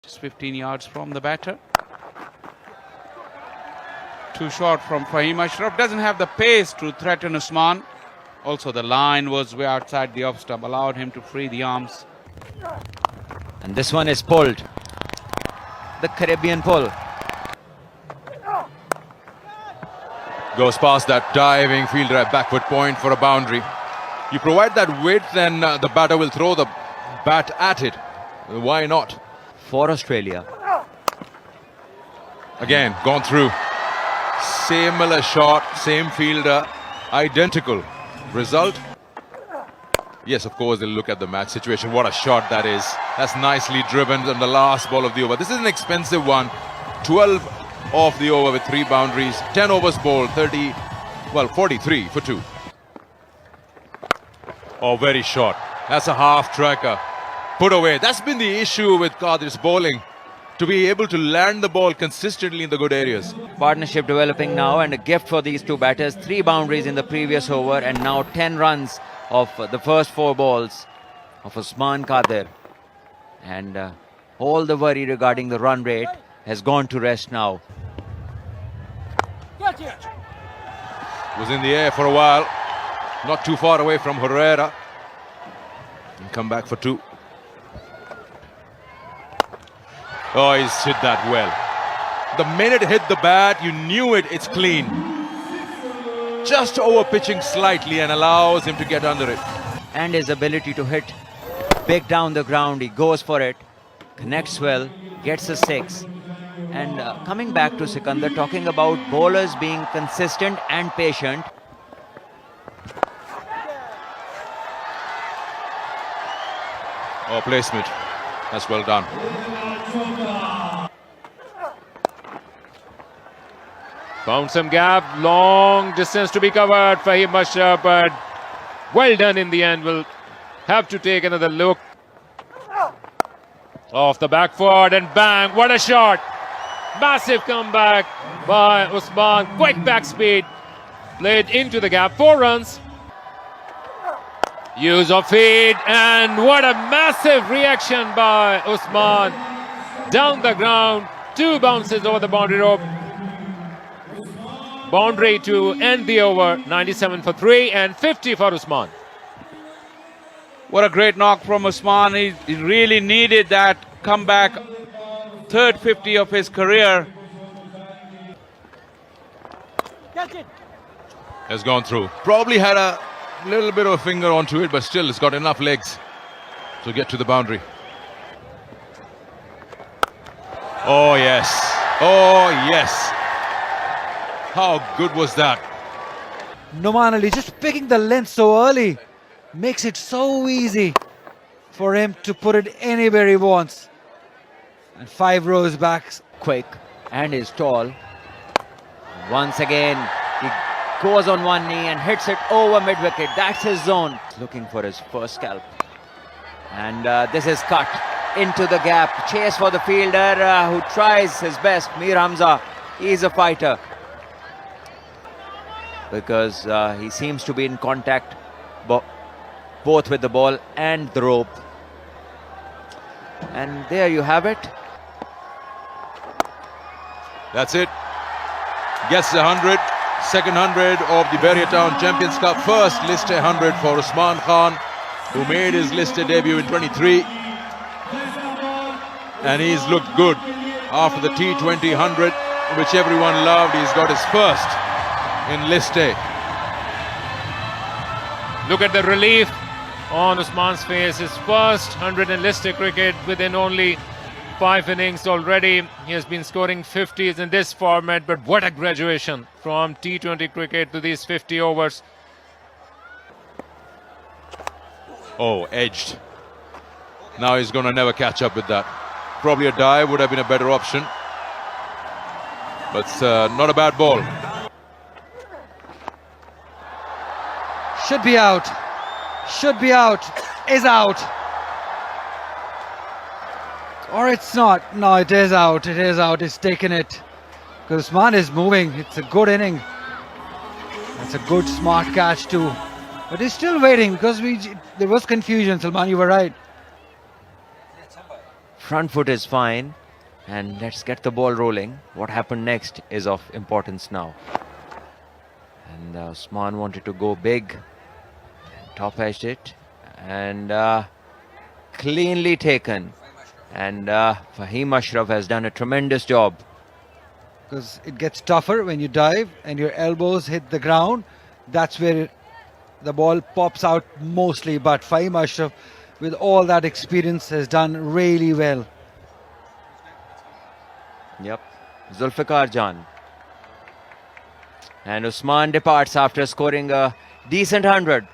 Just 15 yards from the batter. Too short from Fahim Ashraf. Doesn't have the pace to threaten Usman. Also, the line was way outside the off stump, allowed him to free the arms. And this one is pulled. The Caribbean pull. Goes past that diving fielder at backward point for a boundary. You provide that width and the batter will throw the bat at it. Why not? For Australia. Again, gone through. Similar shot, same fielder, identical. Result? Yes, of course, they'll look at the match situation. What a shot that is. That's nicely driven on the last ball of the over. This is an expensive one. 12 off the over with 3 boundaries. 10 overs bowled, 43 for 2. Oh, very short. That's a half tracker. Put away. That's been the issue with Qadir's bowling. To be able to land the ball consistently in the good areas. Partnership developing now, and a gift for these two batters. 3 boundaries in the previous over, and now 10 runs of the first 4 balls of Usman Qadir. And all the worry regarding the run rate has gone to rest now. Was in the air for a while. Not too far away from Herrera. And come back for 2. Oh, he's hit that well. The minute it hit the bat, you knew it, it's clean. Just over pitching slightly and allows him to get under it. And his ability to hit big down the ground, he goes for it, connects well, gets a 6. And coming back to Sikandar, talking about bowlers being consistent and patient. Oh, placement. That's well done. Found some gap, long distance to be covered. Fahim Ashraf, but well done in the end. We'll have to take another look. Off the back foot and bang, what a shot. Massive comeback by Usman. Quick back speed. Played into the gap, 4 runs. Use of feet, and what a massive reaction by Usman. Down the ground, 2 bounces over the boundary rope. Boundary to end the over, 97 for 3 and 50 for Usman. What a great knock from Usman. He really needed that comeback. 3rd 50 of his career. Has gone through. Probably had a little bit of a finger onto it, but still it's got enough legs to get to the boundary. Oh, yes. Oh, yes. How good was that? Nouman Ali just picking the length so early makes it so easy for him to put it anywhere he wants. And 5 rows back. Quick, and is tall. Once again, he goes on one knee and hits it over mid-wicket. That's his zone. Looking for his first scalp. And this is cut into the gap. Chase for the fielder who tries his best. Mir Hamza, he's a fighter. Because he seems to be in contact both with the ball and the rope. And there you have it. That's it. Gets the 100. Second 100 of the Berrier Town Champions Cup. First List A 100 for Usman Khan, who made his List A debut in 23. And he's looked good after the T20 100, which everyone loved. He's got his first in List A. Look at the relief on Usman's face. His first 100 in List A cricket within only 5 innings already. He has been scoring 50s in this format, but what a graduation from T20 cricket to these 50 overs. Oh, edged. Now he's going to never catch up with that. Probably a dive would have been a better option. But not a bad ball. Should be out. Should be out. Is out. Or it's not. No, it is out. It is out. It's taken it. Because Usman is moving. It's a good inning. That's a good smart catch too. But he's still waiting because there was confusion. Salman, you were right. Front foot is fine. And let's get the ball rolling. What happened next is of importance now. And Usman wanted to go big. Top edged it. And cleanly taken. And Fahim Ashraf has done a tremendous job. Because it gets tougher when you dive and your elbows hit the ground. That's where the ball pops out mostly. But Fahim Ashraf, with all that experience, has done really well. Yep, Zulfikar Jan. And Usman departs after scoring a decent 100.